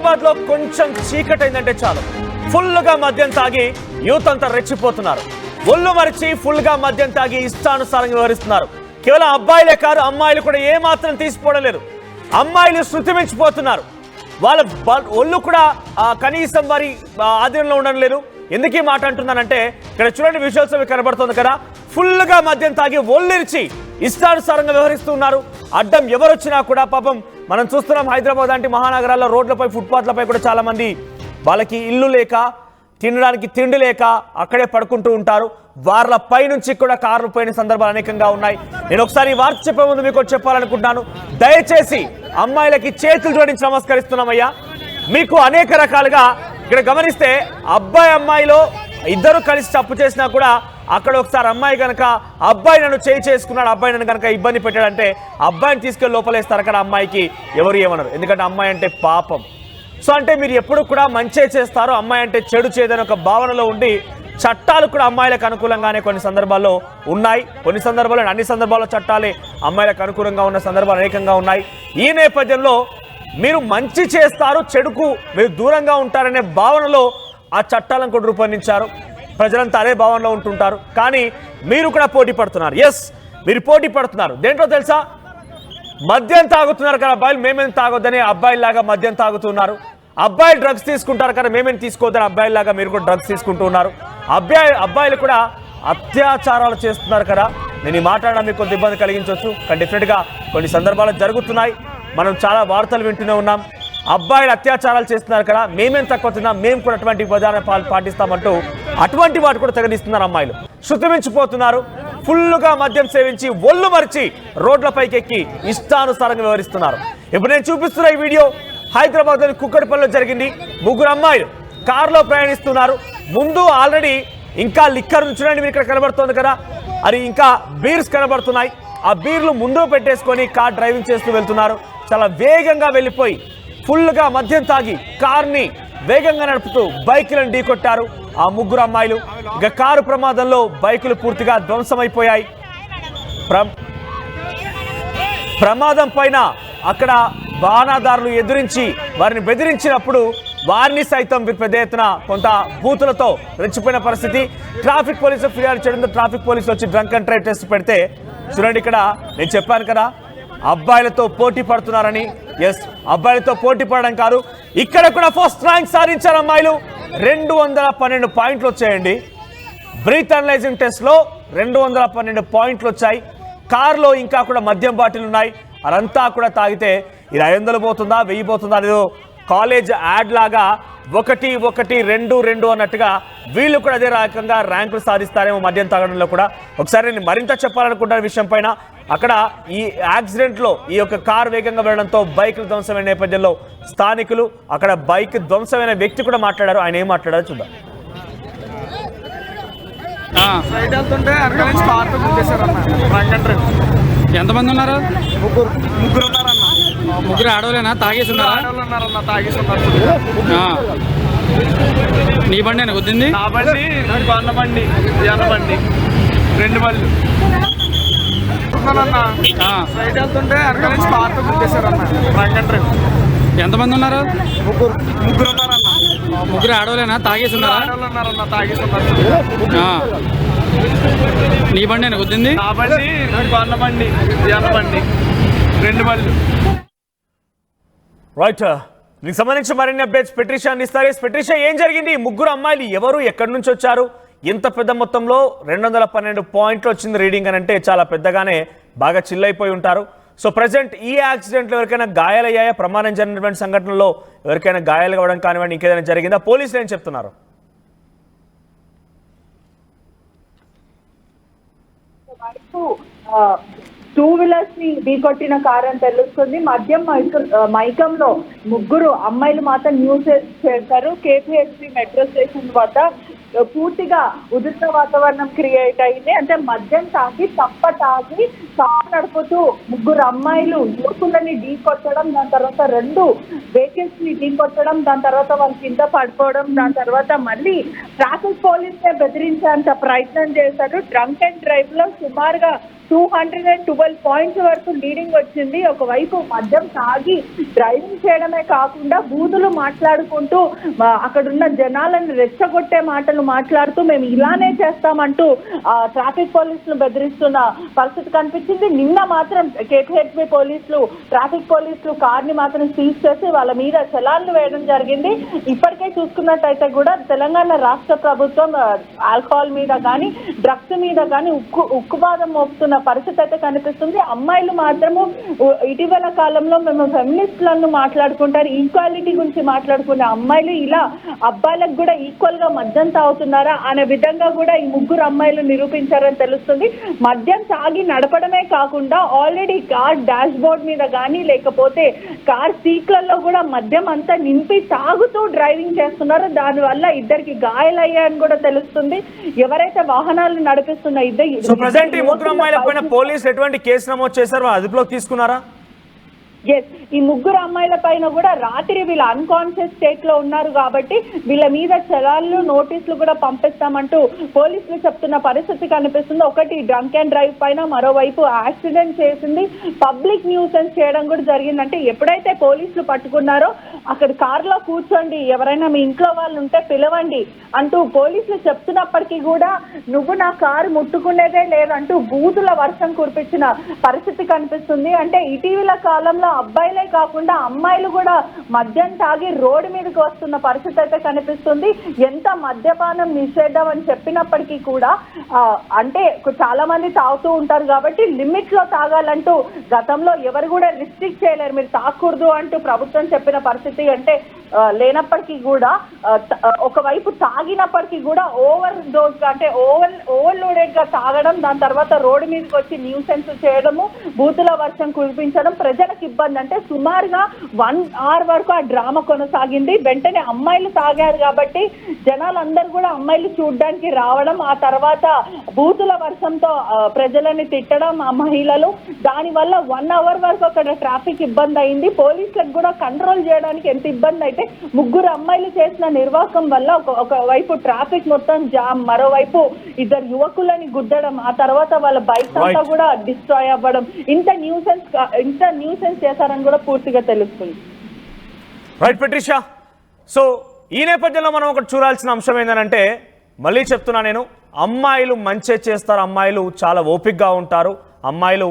హైదరాబాద్ లో కొంచెం చీకటి అయిందంటే చాలు ఫుల్ గా మద్యం తాగి యూత్ అంతా రెచ్చిపోతున్నారు. ఒళ్ళు మరిచి ఫుల్ గా మద్యం తాగి ఇష్టానుసారంగా వ్యవహరిస్తున్నారు. కేవలం అబ్బాయిలే కాదు, అమ్మాయిలు కూడా ఏమాత్రం తీసిపోవడం. అమ్మాయిలు శృతి మించిపోతున్నారు. వాళ్ళ ఒళ్ళు కూడా కనీసం వారి ఆధీనంలో ఉండడం లేదు. ఎందుకు ఈ మాట అంటున్నానంటే ఇక్కడ చూడండి, విజువల్స్ అవి కనబడుతుంది కదా, ఫుల్ గా మద్యం తాగి ఒళ్ళిరిచి ఇష్టానుసారంగా వ్యవహరిస్తున్నారు. అడ్డం ఎవరొచ్చినా కూడా పాపం మనం చూస్తున్నాం. హైదరాబాద్ లాంటి మహానగరాల్లో రోడ్లపై ఫుట్పాత్లపై కూడా చాలా మంది వాళ్ళకి ఇల్లు లేక తినడానికి తిండి లేక అక్కడే పడుకుంటూ ఉంటారు. వాళ్ళ పై నుంచి కూడా కార్లు పోయిన సందర్భాలు అనేకంగా ఉన్నాయి. నేను ఒకసారి ఈ వార్త చెప్పే ముందు మీకు చెప్పాలనుకుంటున్నాను, దయచేసి అమ్మాయిలకి చేతులు జోడించి నమస్కరిస్తున్నామయ్యా. మీకు అనేక రకాలుగా ఇక్కడ గమనిస్తే అబ్బాయి అమ్మాయిలో ఇద్దరు కలిసి తప్పు చేసినా కూడా అక్కడ ఒకసారి అమ్మాయి కనుక అబ్బాయి నన్ను చేసుకున్నాడు, అబ్బాయి నన్ను కనుక ఇబ్బంది పెట్టాడంటే అబ్బాయిని తీసుకెళ్ళి లోపలేస్తారు. అక్కడ అమ్మాయికి ఎవరు ఏమన్నారు, ఎందుకంటే అమ్మాయి అంటే పాపం. సో అంటే మీరు ఎప్పుడు కూడా మంచే చేస్తారు, అమ్మాయి అంటే చెడు చేయదని ఒక భావనలో ఉండి చట్టాలు కూడా అమ్మాయిలకు అనుకూలంగానే కొన్ని సందర్భాల్లో ఉన్నాయి. కొన్ని సందర్భాల్లో, అన్ని సందర్భాల్లో చట్టాలే అమ్మాయిలకు అనుకూలంగా ఉన్న సందర్భాలు అనేకంగా ఉన్నాయి. ఈ నేపథ్యంలో మీరు మంచి చేస్తారు, చెడుకు మీరు దూరంగా ఉంటారనే భావనలో ఆ చట్టాలను కూడా రూపొందించారు. ప్రజలంతా అదే భావనలో ఉంటుంటారు. కానీ మీరు కూడా పోటీ పడుతున్నారు. ఎస్, మీరు పోటీ పడుతున్నారు. దేంట్లో తెలుసా? మద్యం తాగుతున్నారు కదా అబ్బాయిలు, మేమేం తాగొద్దని అబ్బాయిలాగా మద్యం తాగుతున్నారు. అబ్బాయిలు డ్రగ్స్ తీసుకుంటారు కదా, మేమేం తీసుకోవద్దని అబ్బాయిలాగా మీరు కూడా డ్రగ్స్ తీసుకుంటూ ఉన్నారు. అబ్బాయిలు కూడా అత్యాచారాలు చేస్తున్నారు కదా. నేను ఈ మాట్లాడడం మీకు కొంత ఇబ్బంది కలిగించవచ్చు, కానీ డెఫినెట్గా కొన్ని సందర్భాలు జరుగుతున్నాయి. మనం చాలా వార్తలు వింటూనే ఉన్నాం. అబ్బాయిలు అత్యాచారాలు చేస్తున్నారు కదా, మేమేం తక్కువ తిన్నాం, మేము కూడా అటువంటి విధానం పాటిస్తామంటూ అటువంటి వాటి కూడా తగనిస్తున్నారు. అమ్మాయిలు శృతి మించిపోతున్నారు. ఫుల్గా మద్యం సేవించి ఒళ్ళు మరిచి రోడ్లపైకి ఎక్కి ఇష్టానుసారంగా వ్యవహరిస్తున్నారు. ఇప్పుడు నేను చూపిస్తున్న ఈ వీడియో హైదరాబాద్లోని కుక్కటిపల్లిలో జరిగింది. ముగ్గురు అమ్మాయిలు కారులో ప్రయాణిస్తున్నారు. ముందు ఆల్రెడీ ఇంకా లిక్కర్ చూడండి, మీరు ఇక్కడ కనబడుతుంది కదా, అది ఇంకా బీర్స్ కనబడుతున్నాయి. ఆ బీర్లు ముందు పెట్టేసుకొని కార్ డ్రైవింగ్ చేస్తూ వెళ్తున్నారు. చాలా వేగంగా వెళ్ళిపోయి ఫుల్గా మద్యం తాగి కార్ని వేగంగా నడుపుతూ బైకులను ఢీకొట్టారు ఆ ముగ్గురు అమ్మాయిలు. ఇక కారు ప్రమాదంలో బైకులు పూర్తిగా ధ్వంసమైపోయాయి. ప్రమాదం పైన అక్కడ వాహనదారులు ఎదురించి వారిని బెదిరించినప్పుడు వారిని సైతం పెద్ద ఎత్తున కొంత బూతులతో రెచ్చిపోయిన పరిస్థితి. ట్రాఫిక్ పోలీసులు ఫిర్యాదు చేయడంతో ట్రాఫిక్ పోలీసులు వచ్చి డ్రంక్ అండ్ డ్రైవ్ టెస్ట్ పెడితే చూడండి, ఇక్కడ నేను చెప్పాను కదా అబ్బాయిలతో పోటీ పడుతున్నారని. ఎస్, అబ్బాయిలతో పోటీ పడడం కాదు, ఇక్కడ కూడా ఫస్ట్ ర్యాంక్ సాధించారు అమ్మాయిలు. 212 పాయింట్లు వచ్చాయండి. బ్రీత్ అనలైజింగ్ టెస్ట్లో 212 పాయింట్లు వచ్చాయి. కారులో ఇంకా కూడా మద్యం బాటిల్ ఉన్నాయి. అదంతా కూడా తాగితే ఇది 500 పోతుందా 1000 పోతుందా అనేది కాలేజ్ యాడ్ లాగా 1 1 2 2 అన్నట్టుగా వీళ్ళు కూడా అదే రకంగా ర్యాంకులు సాధిస్తారేమో మద్యం తాగడంలో కూడా. ఒకసారి నేను మరింత చెప్పాలనుకుంటున్న విషయం పైన, అక్కడ ఈ యాక్సిడెంట్లో ఈ యొక్క కారు వేగంగా వెళ్ళడంతో బైకులు ధ్వంసమైన నేపథ్యంలో స్థానికులు, అక్కడ బైక్ ధ్వంసమైన వ్యక్తి కూడా మాట్లాడారు. ఆయన ఏం మాట్లాడారో చూద్దాం. ఎంతమంది ఉన్నారు? ముగ్గురు ఉన్నారన్న. ముగ్గురు ఆడవాళ్ళేనా? తాగేసి ఉన్నారా? నీ బండి అని గుద్దింది? నా బండి, అన్న బండి, అన్న బండి, 2 బళ్ళు సైడ్ వెళ్తుంటే అక్కడ నుంచి పార్క్ గుర్తేశారన్న. Drunk and drive. ఎంతమంది ఉన్నారు? ముగ్గురు ఉన్నారన్న. ముగ్గురు ఆడవాళ్ళేనా? తాగేసి ఉన్నారా? ఉన్నారన్న, తాగేసి ఉన్నారు. నీ బండి అని గుద్దింది? నా బండి, అన్న బండి, అన్న బండి, 2 బళ్ళు. రైట్, దీనికి సంబంధించి మరిన్ని అప్డేట్స్ పెట్రిషా అందిస్తారు. పెట్రిషా, ఏం జరిగింది? ముగ్గురు అమ్మాయిలు ఎవరు, ఎక్కడి నుంచి వచ్చారు? ఇంత పెద్ద మొత్తంలో 212 పాయింట్లు వచ్చింది రీడింగ్ అని అంటే చాలా పెద్దగానే బాగా చిల్లైపోయి ఉంటారు. సో ప్రజెంట్ ఈ యాక్సిడెంట్లో ఎవరికైనా గాయాలయ్యాయా? ప్రమాదం జరిగినటువంటి సంఘటనలో ఎవరికైనా గాయాలు కావడం కానివ్వండి, ఇంకేదైనా జరిగిందా? పోలీసులు ఏం చెప్తున్నారు? టూ వీలర్స్ ని ఢీకొట్టిన కారు అని తెలుస్తుంది. మద్యం మైకంలో ముగ్గురు అమ్మాయిలు మాత్రం న్యూస్ చేశారు. కేపీహెచ్పి మెట్రో స్టేషన్ వద్ద పూర్తిగా ఉద్రిక్త వాతావరణం క్రియేట్ అయింది. అంటే మద్యం తాగి తాగి కారు నడుపుతూ ముగ్గురు అమ్మాయిలు యువకులని ఢీకొట్టడం, దాని తర్వాత 2 వెహికల్స్ ని ఢీకొట్టడం, దాని తర్వాత వాళ్ళు కింద పడిపోవడం, దాని తర్వాత మళ్ళీ ట్రాఫిక్ పోలీసులే బెదిరించేంత ప్రయత్నం చేశారు. డ్రంక్ అండ్ డ్రైవ్ లో సుమారుగా 212 పాయింట్స్ వరకు లీడింగ్ వచ్చింది. ఒకవైపు మద్యం తాగి డ్రైవింగ్ చేయడమే కాకుండా బూతులు మాట్లాడుకుంటూ అక్కడున్న జనాలను రెచ్చగొట్టే మాటలు మాట్లాడుతూ మేము ఇలానే చేస్తామంటూ ట్రాఫిక్ పోలీసులు బెదిరిస్తున్న పరిస్థితి కనిపించింది. నిన్న మాత్రం కేపీహెచ్బీ పోలీసులు ట్రాఫిక్ పోలీసులు కార్ని మాత్రం సీజ్ చేసి వాళ్ళ మీద చలాన్లు వేయడం జరిగింది. ఇప్పటికే చూసుకున్నట్టయితే కూడా తెలంగాణ రాష్ట్ర ప్రభుత్వం ఆల్కహాల్ మీద కానీ డ్రగ్స్ మీద కానీ ఉక్కుపాదం మోపుతున్న పరిస్థితి అయితే కనిపిస్తుంది. అమ్మాయిలు మాత్రము ఇటీవల కాలంలో మేము ఫెమినిస్టులను మాట్లాడుకుంటారు, ఈక్వాలిటీ గురించి మాట్లాడుకునే అమ్మాయిలు ఇలా అబ్బాయిలకు కూడా ఈక్వల్ గా మద్యం తాగుతున్నారా అనే విధంగా కూడా ఈ ముగ్గురు అమ్మాయిలు నిరూపించారని తెలుస్తుంది. మద్యం తాగి నడపడమే కాకుండా ఆల్రెడీ కార్ డాష్ బోర్డ్ మీద కానీ లేకపోతే కార్ సీట్లలో కూడా మద్యం అంతా నింపి తాగుతూ డ్రైవింగ్ చేస్తున్నారు. దానివల్ల ఇద్దరికి గాయాలయ్యాయని కూడా తెలుస్తుంది. ఎవరైతే వాహనాలు నడిపిస్తున్న పోలీసులు ఎటువంటి కేసు నమోదు చేశారు, అదుపులోకి తీసుకున్నారా? ఎస్, ఈ ముగ్గురు అమ్మాయిల పైన కూడా రాత్రి వీళ్ళు అన్కాన్షియస్ స్టేట్ లో ఉన్నారు కాబట్టి వీళ్ళ మీద చలాన్లు నోటీసులు కూడా పంపిస్తామంటూ పోలీసులు చెప్తున్న పరిస్థితి కనిపిస్తుంది. ఒకటి డ్రంక్ అండ్ డ్రైవ్ పైన, మరోవైపు యాక్సిడెంట్ చేసింది, పబ్లిక్ న్యూసెన్స్ చేయడం కూడా జరిగిందంటే ఎప్పుడైతే పోలీసులు పట్టుకున్నారో అక్కడ కారులో కూర్చోండి, ఎవరైనా మీ ఇంట్లో వాళ్ళు ఉంటే పిలవండి అంటూ పోలీసులు చెప్తున్నప్పటికీ కూడా నువ్వు నా కారు ముట్టుకునేదే లేదంటూ బూతుల వర్షం కురిపించిన పరిస్థితి కనిపిస్తుంది. అంటే ఇటీవల కాలంలో అబ్బాయిలే కాకుండా అమ్మాయిలు కూడా మద్యం తాగి రోడ్డు మీదకి వస్తున్న పరిస్థితి అయితే కనిపిస్తుంది. ఎంత మద్యపానం నిషేధం అని చెప్పినప్పటికీ కూడా అంటే చాలా మంది తాగుతూ ఉంటారు కాబట్టి లిమిట్ లో తాగాలంటూ గతంలో ఎవరు కూడా రిస్ట్రిక్ట్ చేయలేరు, మీరు తాగకూడదు అంటూ ప్రభుత్వం చెప్పిన పరిస్థితి అంటే లేనప్పటికీ కూడా ఒకవైపు తాగినప్పటికీ కూడా ఓవర్ డోస్ గా అంటే ఓవర్లోడెడ్ గా తాగడం, దాని తర్వాత రోడ్డు మీదకి వచ్చి న్యూసెన్స్ చేయడము, బూతుల వర్షం కురిపించడం ప్రజలకు ఇబ్బంది. అంటే సుమారుగా 1 hour వరకు ఆ డ్రామా కొనసాగింది. వెంటనే అమ్మాయిలు తాగారు కాబట్టి జనాలందరూ కూడా అమ్మాయిలు చూడడానికి రావడం, ఆ తర్వాత బూతుల వర్షంతో ప్రజలని తిట్టడం ఆ మహిళలు, దానివల్ల 1 hour వరకు అక్కడ ట్రాఫిక్ ఇబ్బంది అయింది. పోలీసులకు కూడా కంట్రోల్ చేయడానికి ఎంత ఇబ్బంది అయితే ముగ్గురు అమ్మాయిలు చేసిన నిర్వాహకం వల్ల ఒకవైపు ట్రాఫిక్ మొత్తం జామ్, మరోవైపు ఇద్దరు యువకులని గుద్దడం, ఆ తర్వాత వాళ్ళ బైక్స్ అంతా కూడా డిస్ట్రాయ్ అవ్వడం, ఇంత న్యూసెన్స్ చేశారని కూడా పూర్తిగా తెలుస్తుంది. రైట్ పెట్రిషా, సో ఈ నేపథ్యంలో మనం ఒకటి చూడాల్సిన అంశం ఏంటంటే, మళ్ళీ చెప్తున్నా నేను, అమ్మాయిలు మంచి చేస్తారు, అమ్మాయిలు చాలా ఓపికగా ఉంటారు, అమ్మాయిలు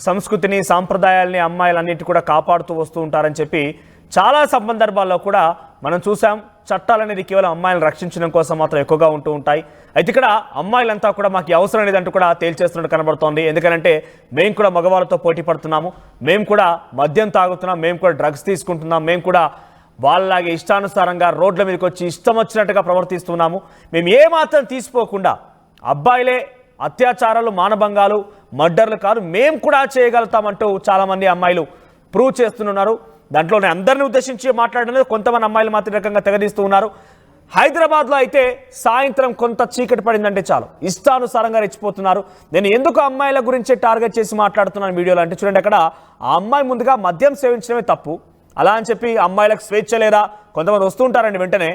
సంస్కృతిని సాంప్రదాయాల్ని అమ్మాయిలన్నిటి కూడా కాపాడుతూ వస్తూ ఉంటారని చెప్పి చాలా సందర్భాల్లో కూడా మనం చూసాం. చట్టాలు అనేది కేవలం అమ్మాయిలను రక్షించడం కోసం మాత్రం ఎక్కువగా ఉంటూ ఉంటాయి. అయితే ఇక్కడ అమ్మాయిలంతా కూడా మాకు అవసరం లేదంటూ కూడా తేల్చేస్తున్నట్టు కనబడుతోంది. ఎందుకంటే మేము కూడా మగవాళ్ళతో పోటీ పడుతున్నాము, మేము కూడా మద్యం తాగుతున్నాం, మేము కూడా డ్రగ్స్ తీసుకుంటున్నాం, మేము కూడా వాళ్ళలాగే ఇష్టానుసారంగా రోడ్ల మీదకి వచ్చి ఇష్టం వచ్చినట్టుగా ప్రవర్తిస్తున్నాము, మేము ఏమాత్రం తీసిపోకుండా అబ్బాయిలే అత్యాచారాలు, మానభంగాలు, మర్డర్లు కాదు మేము కూడా చేయగలుగుతామంటూ చాలామంది అమ్మాయిలు ప్రూవ్ చేస్తున్నారు. దాంట్లోనే అందరిని ఉద్దేశించి మాట్లాడలేదు, కొంతమంది అమ్మాయిలు మాత్రం రకంగా తెగదీస్తూ ఉన్నారు. హైదరాబాద్లో అయితే సాయంత్రం కొంత చీకటి పడిందంటే చాలు ఇష్టానుసారంగా రెచ్చిపోతున్నారు. నేను ఎందుకు అమ్మాయిల గురించే టార్గెట్ చేసి మాట్లాడుతున్నాను వీడియోలో అంటే, చూడండి అక్కడ ఆ అమ్మాయి ముందుగా మద్యం సేవించడమే తప్పు, అలా అని చెప్పి అమ్మాయిలకు స్వేచ్ఛ లేదా, కొంతమంది వస్తుంటారండి వెంటనే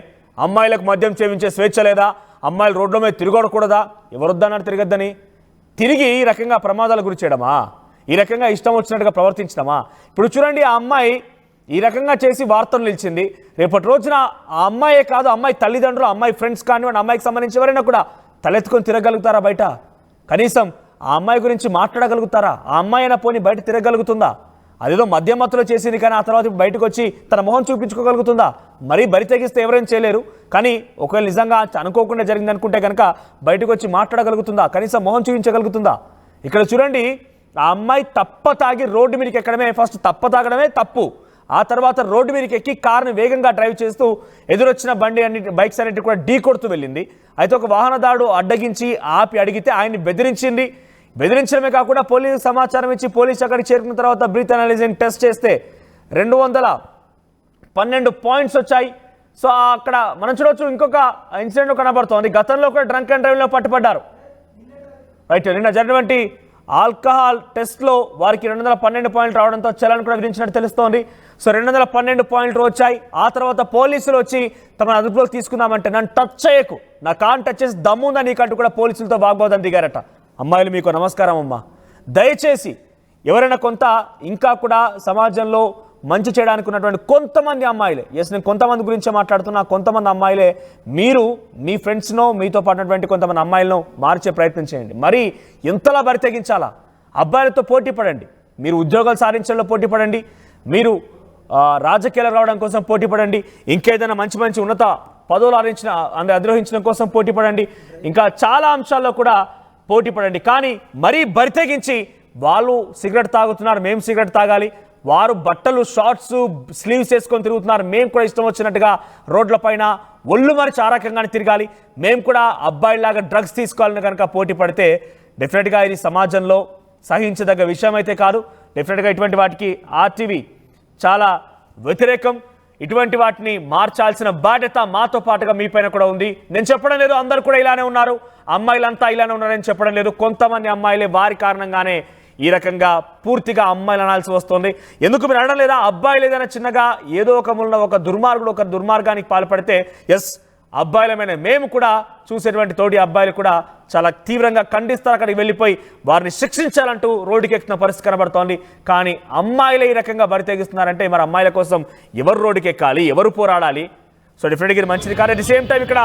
అమ్మాయిలకు మద్యం సేవించే స్వేచ్ఛ లేదా, అమ్మాయిలు రోడ్ల మీద తిరగకూడదా, ఎవరొద్దన్నారు తిరగద్దని, తిరిగి ఈ రకంగా ప్రమాదాల గురి చేయడమా, ఈ రకంగా ఇష్టం వచ్చినట్టుగా ప్రవర్తించడమా? ఇప్పుడు చూడండి, ఆ అమ్మాయి ఈ రకంగా చేసి వార్తలు నిలిచింది. రేపటి రోజున ఆ అమ్మాయే కాదు, అమ్మాయి తల్లిదండ్రులు, అమ్మాయి ఫ్రెండ్స్ కానివ్వండి, అమ్మాయికి సంబంధించి ఎవరైనా కూడా తలెత్తుకొని తిరగలుగుతారా బయట? కనీసం ఆ అమ్మాయి గురించి మాట్లాడగలుగుతారా? ఆ అమ్మాయి అయినా పోనీ బయట తిరగలుగుతుందా? అదేదో మధ్యమత్తులో చేసింది కానీ ఆ తర్వాత బయటకు వచ్చి తన మొహం చూపించుకోగలుగుతుందా? మరీ బరి తెగిస్తే ఎవరైనా చేయలేరు, కానీ ఒకవేళ నిజంగా అనుకోకుండా జరిగింది అనుకుంటే కనుక బయటకు వచ్చి మాట్లాడగలుగుతుందా? కనీసం మొహం చూపించగలుగుతుందా? ఇక్కడ చూడండి, ఆ అమ్మాయి తప్ప తాగి రోడ్డు మీదకి ఎక్కడమే, ఫస్ట్ తప్ప తాగడమే తప్పు, ఆ తర్వాత రోడ్డు మీదకి ఎక్కి కారుని వేగంగా డ్రైవ్ చేస్తూ ఎదురొచ్చిన బైక్స్ అన్నిటి కూడా ఢీ కొడుతూ వెళ్ళింది. అయితే ఒక వాహనదారుడు అడ్డగించి ఆపి అడిగితే ఆయన్ని బెదిరించింది. బెదిరించడమే కాకుండా పోలీసు సమాచారం ఇచ్చి పోలీసు అక్కడికి చేరుకున్న తర్వాత బ్రీత్ అనలైజింగ్ టెస్ట్ చేస్తే 212 పాయింట్స్ వచ్చాయి. సో అక్కడ మనం చూడవచ్చు ఇంకొక ఇన్సిడెంట్ కనబడుతోంది. గతంలో కూడా డ్రంక్ అండ్ డ్రైవ్లో పట్టుబడ్డారు. రైట్, నిన్న జరిగినటువంటి ఆల్కహాల్ టెస్ట్లో వారికి 212 పాయింట్లు రావడంతో చలాన్ కూడా విధించినట్టు తెలుస్తోంది. సో 212 పాయింట్లు వచ్చాయి. ఆ తర్వాత పోలీసులు వచ్చి తమ అదుపులోకి తీసుకుందామంటే నన్ను టచ్ చేయకు, నా కాన్ టచ్ చేసి దమ్ముందా నీకంటూ కూడా పోలీసులతో వాగ్వాదం దిగారట. అమ్మాయిలు మీకు నమస్కారం అమ్మా, దయచేసి ఎవరైనా కొంత ఇంకా కూడా సమాజంలో మంచి చేయడానికి ఉన్నటువంటి కొంతమంది అమ్మాయిలే, నేను కొంతమంది గురించే మాట్లాడుతున్నా, కొంతమంది అమ్మాయిలే మీరు మీ ఫ్రెండ్స్నో మీతో పాటినటువంటి కొంతమంది అమ్మాయిలను మార్చే ప్రయత్నం చేయండి. మరి ఎంతలా బరి తెగించాలా? అబ్బాయిలతో పోటీ పడండి, మీరు ఉద్యోగాలు సాధించడంలో పోటీ పడండి, మీరు రాజకీయాలు రావడం కోసం పోటీ పడండి, ఇంకేదైనా మంచి మంచి ఉన్నత పదవులు అధిరోహించడం కోసం పోటీ పడండి, ఇంకా చాలా అంశాల్లో కూడా పోటీ పడండి. కానీ మరీ బరి తెగించి వాళ్ళు సిగరెట్ తాగుతున్నారు, మేము సిగరెట్ తాగాలి, వారు బట్టలు షార్ట్స్ స్లీవ్స్ వేసుకొని తిరుగుతున్నారు, మేము కూడా ఇష్టం వచ్చినట్టుగా రోడ్ల పైన ఒళ్ళు మరిచి ఆ రకంగానే తిరగాలి, మేము కూడా అబ్బాయిలాగా డ్రగ్స్ తీసుకోవాలని కనుక పోటీ పడితే డెఫినెట్గా ఇది సమాజంలో సహించదగ్గ విషయం అయితే కాదు. డెఫినెట్గా ఇటువంటి వాటికి ఆర్టీవీ చాలా వ్యతిరేకం. ఇటువంటి వాటిని మార్చాల్సిన బాధ్యత మాతో పాటుగా మీ పైన కూడా ఉంది. నేను చెప్పడం లేదు అందరూ కూడా ఇలానే ఉన్నారు, అమ్మాయిలంతా ఇలానే ఉన్నారని చెప్పడం లేదు. కొంతమంది అమ్మాయిలే వారి కారణంగానే ఈ రకంగా పూర్తిగా అమ్మాయిలు అనాల్సి వస్తుంది. ఎందుకు మీరు అనడం లేదా? అబ్బాయిలు ఏదైనా చిన్నగా ఏదో ఒక మూలన ఒక దుర్మార్గుడు ఒక దుర్మార్గానికి పాల్పడితే ఎస్ అబ్బాయిలమైన మేము కూడా చూసేటువంటి తోటి అబ్బాయిలు కూడా చాలా తీవ్రంగా ఖండిస్తారు, అక్కడికి వెళ్ళిపోయి వారిని శిక్షించాలంటూ రోడ్డుకి ఎక్కుతున్న పరిస్థితి కనబడుతోంది. కానీ అమ్మాయిలే ఈ రకంగా బరి తెగిస్తున్నారంటే మరి అమ్మాయిల కోసం ఎవరు రోడ్డుకి ఎక్కాలి, ఎవరు పోరాడాలి? సో డెఫినెట్గా ఇది మంచిది. కానీ అట్ ది సేమ్ టైం ఇక్కడ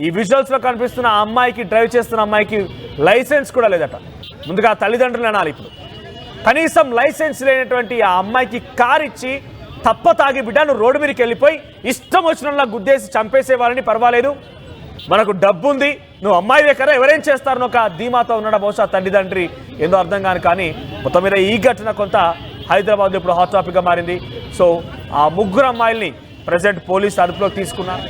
ఈ విజువల్స్లో కనిపిస్తున్న ఆ అమ్మాయికి, డ్రైవ్ చేస్తున్న అమ్మాయికి లైసెన్స్ కూడా లేదట. ముందుగా తల్లిదండ్రులు అనాలి. ఇప్పుడు కనీసం లైసెన్స్ లేనటువంటి ఆ అమ్మాయికి కారు ఇచ్చి తప్ప తాగి బిడ్డ నువ్వు రోడ్డు మీదకి వెళ్ళిపోయి ఇష్టం వచ్చినలా గుద్దేసి చంపేసే వాళ్ళని పర్వాలేదు, మనకు డబ్బు ఉంది, నువ్వు అమ్మాయి దగ్గర ఎవరేం చేస్తారని ఒక ధీమాతో ఉన్నాడు బహుశా తల్లిదండ్రి, ఏందో అర్థం కాని. కానీ మొత్తం మీద ఈ ఘటన కొంత హైదరాబాద్లో ఇప్పుడు హాట్ టాపిక్గా మారింది. సో ఆ ముగ్గురు అమ్మాయిల్ని ప్రెజెంట్ పోలీసు అదుపులోకి తీసుకున్నారు.